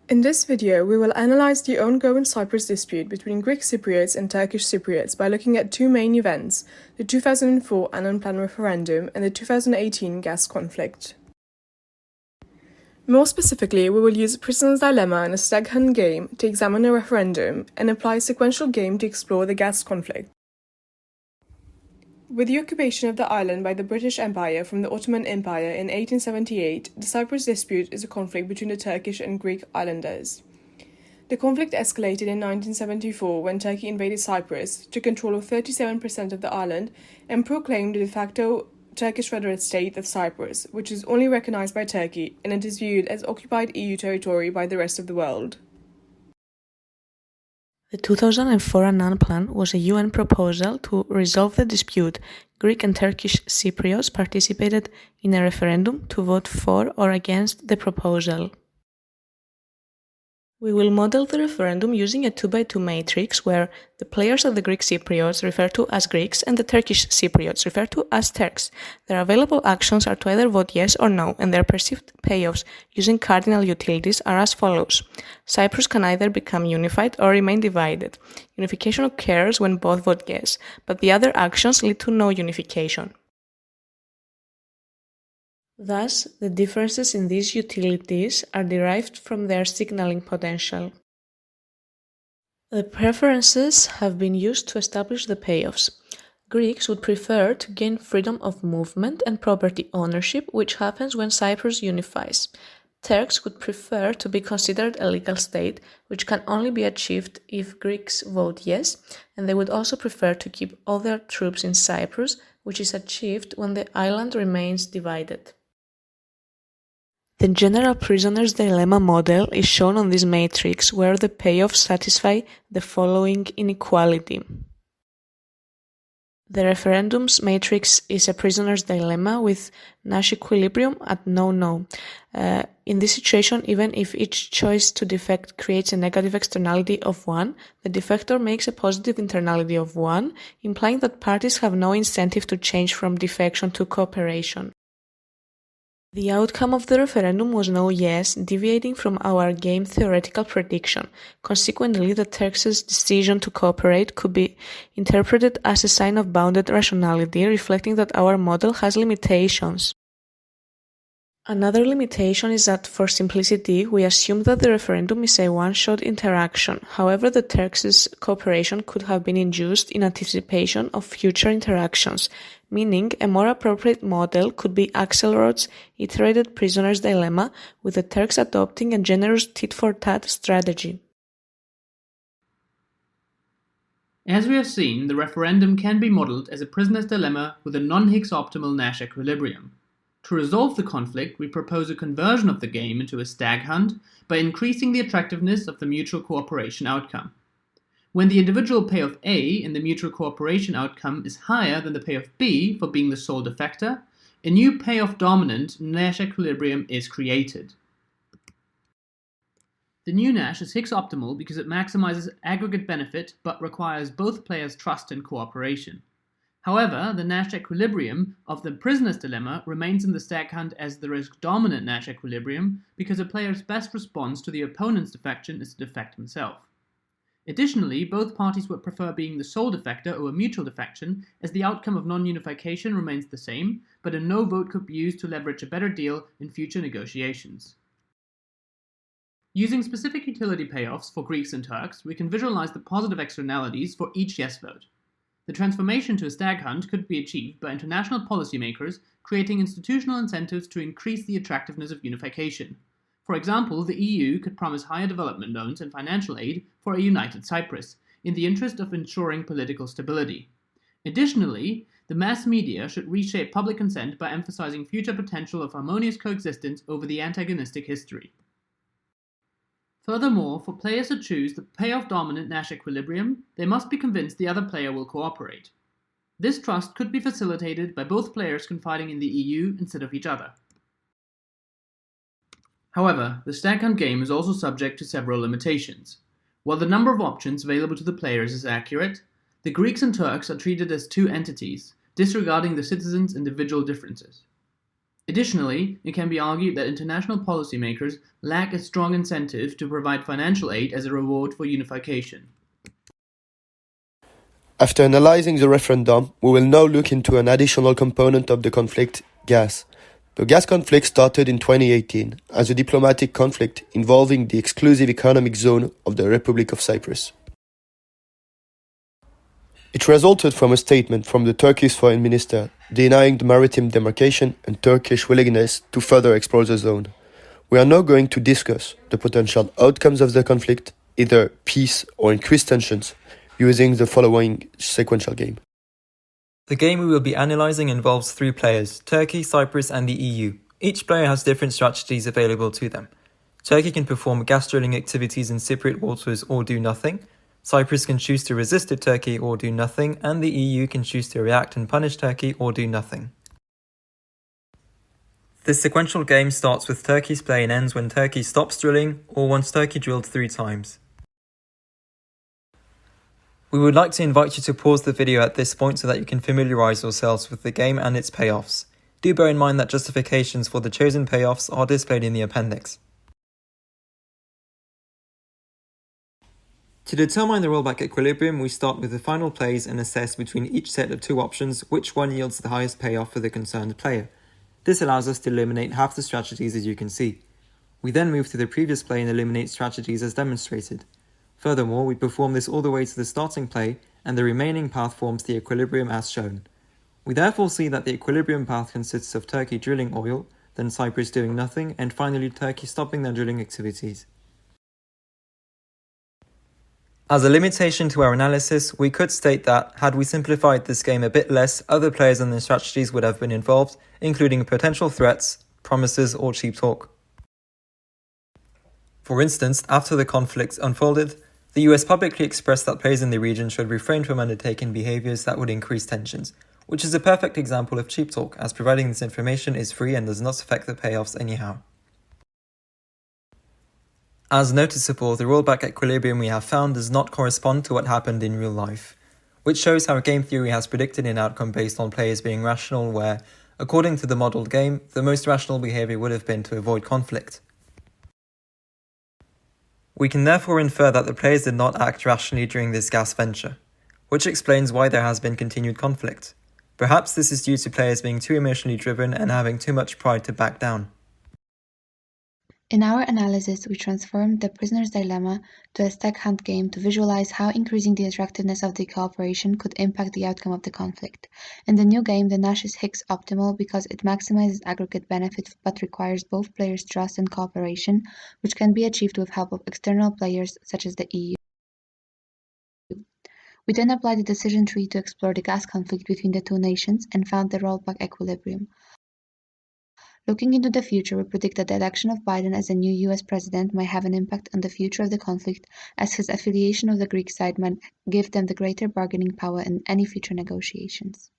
In this video, we will analyze the ongoing Cyprus dispute between Greek Cypriots and Turkish Cypriots by looking at two main events, the 2004 unplanned referendum and the 2018 gas conflict. More specifically, we will use a prisoner's dilemma and a stag hunt game to examine a referendum and apply a sequential game to explore the gas conflict. With the occupation of the island by the British Empire from the Ottoman Empire in 1878, the Cyprus dispute is a conflict between the Turkish and Greek islanders. The conflict escalated in 1974 when Turkey invaded Cyprus, took control of 37% of the island, and proclaimed the de facto Turkish federate state of Cyprus, which is only recognized by Turkey, and it is viewed as occupied EU territory by the rest of the world. The 2004 Annan Plan was a UN proposal to resolve the dispute. Greek and Turkish Cypriots participated in a referendum to vote for or against the proposal. We will model the referendum using a 2x2 matrix where the players of the Greek Cypriots refer to as Greeks and the Turkish Cypriots refer to as Turks. Their available actions are to either vote yes or no, and their perceived payoffs using cardinal utilities are as follows. Cyprus can either become unified or remain divided. Unification occurs when both vote yes, but the other actions lead to no unification. Thus, the differences in these utilities are derived from their signaling potential. The preferences have been used to establish the payoffs. Greeks would prefer to gain freedom of movement and property ownership, which happens when Cyprus unifies. Turks would prefer to be considered a legal state, which can only be achieved if Greeks vote yes, and they would also prefer to keep all their troops in Cyprus, which is achieved when the island remains divided. The general prisoner's dilemma model is shown on this matrix where the payoffs satisfy the following inequality. The referendum's matrix is a prisoner's dilemma with Nash equilibrium at no-no. In this situation, even if each choice to defect creates a negative externality of 1, the defector makes a positive internality of 1, implying that parties have no incentive to change from defection to cooperation. The outcome of the referendum was no yes, deviating from our game theoretical prediction. Consequently, the Turks' decision to cooperate could be interpreted as a sign of bounded rationality, reflecting that our model has limitations. Another limitation is that, for simplicity, we assume that the referendum is a one-shot interaction. However, the Turks' cooperation could have been induced in anticipation of future interactions, meaning a more appropriate model could be Axelrod's iterated prisoner's dilemma, with the Turks adopting a generous tit-for-tat strategy. As we have seen, the referendum can be modeled as a prisoner's dilemma with a non-Higgs optimal Nash equilibrium. To resolve the conflict, we propose a conversion of the game into a stag hunt by increasing the attractiveness of the mutual cooperation outcome. When the individual payoff A in the mutual cooperation outcome is higher than the payoff B for being the sole defector, a new payoff dominant Nash equilibrium is created. The new Nash is Higgs optimal because it maximizes aggregate benefit but requires both players' trust and cooperation. However, the Nash equilibrium of the prisoner's dilemma remains in the stag hunt as the risk-dominant Nash equilibrium because a player's best response to the opponent's defection is to defect himself. Additionally, both parties would prefer being the sole defector over mutual defection, as the outcome of non-unification remains the same, but a no vote could be used to leverage a better deal in future negotiations. Using specific utility payoffs for Greeks and Turks, we can visualize the positive externalities for each yes vote. The transformation to a stag hunt could be achieved by international policymakers creating institutional incentives to increase the attractiveness of unification. For example, the EU could promise higher development loans and financial aid for a united Cyprus, in the interest of ensuring political stability. Additionally, the mass media should reshape public consent by emphasizing future potential of harmonious coexistence over the antagonistic history. Furthermore, for players to choose the payoff dominant Nash equilibrium, they must be convinced the other player will cooperate. This trust could be facilitated by both players confiding in the EU instead of each other. However, the stag hunt game is also subject to several limitations. While the number of options available to the players is accurate, the Greeks and Turks are treated as two entities, disregarding the citizens' individual differences. Additionally, it can be argued that international policymakers lack a strong incentive to provide financial aid as a reward for unification. After analyzing the referendum, we will now look into an additional component of the conflict, gas. The gas conflict started in 2018 as a diplomatic conflict involving the exclusive economic zone of the Republic of Cyprus. It resulted from a statement from the Turkish foreign minister denying the maritime demarcation and Turkish willingness to further explore the zone. We are now going to discuss the potential outcomes of the conflict, either peace or increased tensions, using the following sequential game. The game we will be analysing involves 3 players, Turkey, Cyprus and the EU. Each player has different strategies available to them. Turkey can perform gas drilling activities in Cypriot waters or do nothing. Cyprus can choose to resist to Turkey or do nothing, and the EU can choose to react and punish Turkey or do nothing. This sequential game starts with Turkey's play and ends when Turkey stops drilling or once Turkey drilled 3 times. We would like to invite you to pause the video at this point so that you can familiarise yourselves with the game and its payoffs. Do bear in mind that justifications for the chosen payoffs are displayed in the appendix. To determine the rollback equilibrium, we start with the final plays and assess between each set of 2 options which one yields the highest payoff for the concerned player. This allows us to eliminate half the strategies as you can see. We then move to the previous play and eliminate strategies as demonstrated. Furthermore, we perform this all the way to the starting play, and the remaining path forms the equilibrium as shown. We therefore see that the equilibrium path consists of Turkey drilling oil, then Cyprus doing nothing, and finally Turkey stopping their drilling activities. As a limitation to our analysis, we could state that, had we simplified this game a bit less, other players and their strategies would have been involved, including potential threats, promises, or cheap talk. For instance, after the conflict unfolded, the US publicly expressed that players in the region should refrain from undertaking behaviours that would increase tensions, which is a perfect example of cheap talk, as providing this information is free and does not affect the payoffs anyhow. As noticeable, the rollback equilibrium we have found does not correspond to what happened in real life, which shows how game theory has predicted an outcome based on players being rational where, according to the modelled game, the most rational behaviour would have been to avoid conflict. We can therefore infer that the players did not act rationally during this gas venture, which explains why there has been continued conflict. Perhaps this is due to players being too emotionally driven and having too much pride to back down. In our analysis, we transformed the prisoner's dilemma to a stag hunt game to visualize how increasing the attractiveness of the cooperation could impact the outcome of the conflict. In the new game, the Nash is Hicks optimal because it maximizes aggregate benefit but requires both players' trust and cooperation, which can be achieved with help of external players such as the EU. We then applied the decision tree to explore the gas conflict between the 2 nations and found the rollback equilibrium. Looking into the future, we predict that the election of Biden as the new US president might have an impact on the future of the conflict, as his affiliation with the Greek side might give them the greater bargaining power in any future negotiations.